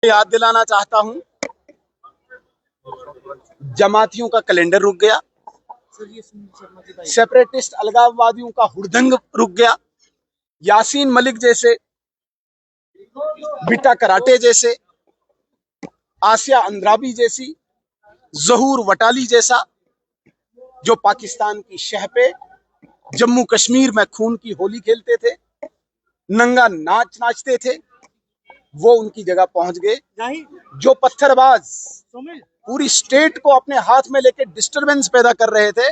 याद दिलाना चाहता हूं, जमातियों का कैलेंडर रुक गया, सेपरेटिस्ट अलगाववादियों का हुड़दंग रुक गया, यासीन मलिक जैसे, बिटा कराटे जैसे, आसिया अंद्राबी जैसी, जहूर वटाली जैसा, जो पाकिस्तान की शह पे जम्मू कश्मीर में खून की होली खेलते थे, नंगा नाच नाचते थे, वो उनकी जगह पहुंच गए। जो पत्थरबाज पूरी स्टेट को अपने हाथ में लेके डिस्टरबेंस पैदा कर रहे थे,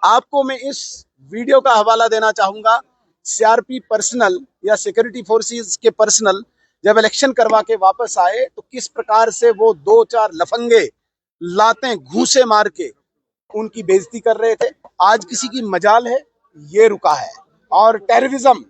आपको मैं इस वीडियो का हवाला देना चाहूंगा। सीआरपी पर्सनल या सिक्योरिटी फोर्सेस के पर्सनल जब इलेक्शन करवा के वापस आए तो किस प्रकार से वो 2-4 लफंगे लातें घूंसे मार के उनकी बेइज्जती कर रहे थे। आज किसी की मजाल है, ये रुका है। और टेररिज्म,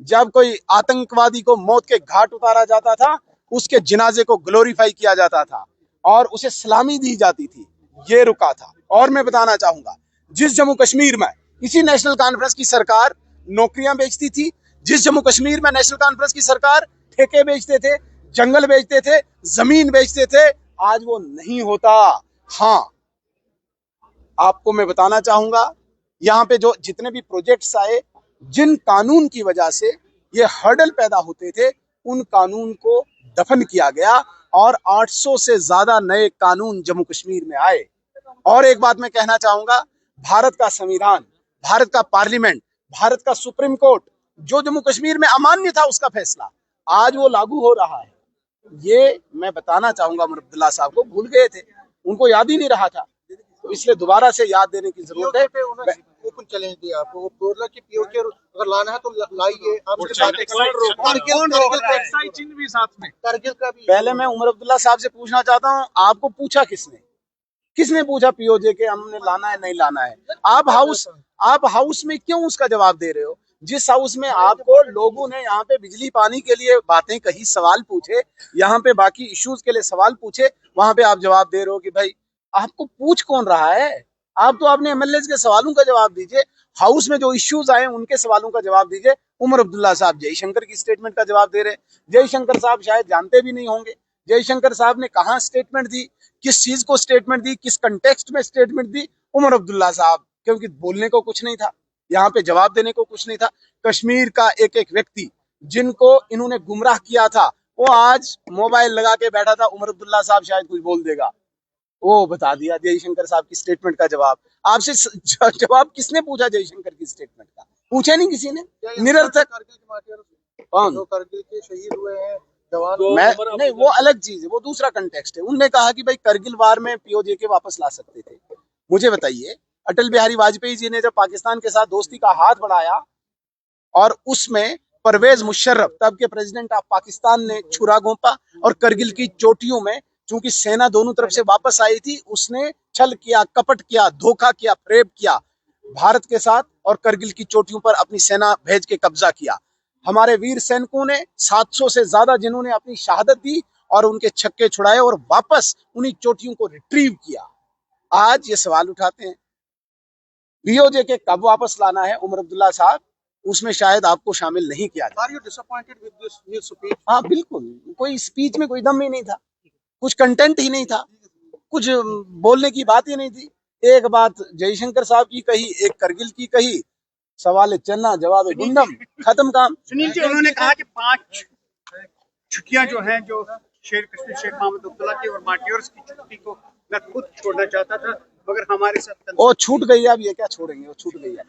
जब कोई आतंकवादी को मौत के घाट उतारा जाता था, उसके जनाजे को ग्लोरीफाई किया जाता था और उसे सलामी दी जाती थी, ये रुका था। और मैं बताना चाहूंगा, जिस जम्मू कश्मीर में इसी नेशनल कॉन्फ्रेंस की सरकार नौकरियां बेचती थी, जिस जम्मू कश्मीर में नेशनल कॉन्फ्रेंस की सरकार ठेके बेचते थे, जंगल बेचते थे, जमीन बेचते थे, आज वो नहीं होता। हाँ, आपको मैं बताना चाहूंगा, यहाँ पे जो जितने भी प्रोजेक्ट्स आए, जिन कानून की वजह से ये हर्डल पैदा होते थे, उन कानून को दफन किया गया और 800 से ज्यादा नए कानून जम्मू कश्मीर में आए। और एक बात मैं कहना चाहूंगा, भारत का संविधान, भारत का पार्लियामेंट, भारत का सुप्रीम कोर्ट, जो जम्मू कश्मीर में अमान्य था उसका फैसला आज वो लागू हो रहा है। ये मैं बताना चाहूंगा, उमर अब्दुल्ला साहब को भूल गए थे, उनको याद ही नहीं रहा था, तो इसलिए दोबारा से याद देने की जरूरत है। ओपन चैलेंज दिया आपको, वो बोला कि पीओके अगर लाना है तो लाइए। करगिल का भी पहले मैं उमर अब्दुल्ला साहब से पूछना चाहता हूँ, आपको पूछा किसने पूछा पीओजे के हमने लाना है नहीं लाना है? आप हाउस में क्यों उसका जवाब दे रहे हो? जिस हाउस में आपको लोगों ने यहाँ पे बिजली पानी के लिए बातें कही, सवाल पूछे, यहाँ पे बाकी इश्यूज के लिए सवाल पूछे, वहां पे आप जवाब दे रहे हो कि भाई आपको पूछ कौन रहा है? आप तो अपने एमएलए के सवालों का जवाब दीजिए, हाउस में जो इश्यूज आए उनके सवालों का जवाब दीजिए। उमर अब्दुल्ला साहब जयशंकर की स्टेटमेंट का जवाब दे रहे हैं। जयशंकर साहब शायद जानते भी नहीं होंगे जयशंकर साहब ने कहा स्टेटमेंट दी, किस चीज को स्टेटमेंट दी, किस कंटेक्स्ट में स्टेटमेंट दी। उमर अब्दुल्ला साहब, क्योंकि बोलने को कुछ नहीं था, यहाँ पे जवाब देने को कुछ नहीं था। कश्मीर का एक एक व्यक्ति जिनको इन्होंने गुमराह किया था, वो आज मोबाइल लगा के बैठा था, उमर अब्दुल्ला साहब शायद कुछ बोल देगा, वो बता दिया जयशंकर साहब की स्टेटमेंट का जवाब। आपसे जवाब किसने पूछा जयशंकर की स्टेटमेंट का? पूछा नहीं किसी ने, निरर्थक। कौन? जो करगिल के शहीद हुए हैं जवान, मैं नहीं, वो अलग चीज है, वो दूसरा कंटेक्स्ट है। उनने कहा कि भाई करगिल वार में पीओजे के वापस ला सकते थे। मुझे बताइए, अटल बिहारी वाजपेयी जी ने जब पाकिस्तान के साथ दोस्ती का हाथ बढ़ाया और उसमें परवेज मुशर्रफ, तब के प्रेसिडेंट ऑफ पाकिस्तान, ने छुरा घोंपा और करगिल की चोटियों में, चूंकि सेना दोनों तरफ से वापस आई थी, उसने छल किया, कपट किया, धोखा किया, फ्रेब किया भारत के साथ और करगिल की चोटियों पर अपनी सेना भेज के कब्जा किया। हमारे वीर सैनिकों ने 700 से ज्यादा, जिन्होंने अपनी शहादत दी और उनके छक्के छुड़ाए और वापस उन्हीं चोटियों को रिट्रीव किया। आज ये सवाल उठाते हैं पीओजे के कब वापस लाना है उमर अब्दुल्ला साहब, उसमें शायद आपको शामिल नहीं किया था। Are you disappointed with this speech? हाँ बिल्कुल, कोई स्पीच में कोई दम ही नहीं था, कुछ कंटेंट ही नहीं था, कुछ बोलने की बात ही नहीं थी। एक बात जयशंकर साहब की कही, एक करगिल की कही, सवाल चन्ना जवाब गुंडम, खत्म काम। सुनील जी, उन्होंने कहा कि 5 छुट्टियां जो हैं, जो कश्मीर शेख मोहम्मद अब्दुल्ला की और मार्टियर्स की छुट्टी को मैं खुद छोड़ना चाहता था, मगर हमारे साथ वो छूट गई, अब ये क्या छोड़ेंगे, वो छूट गई है।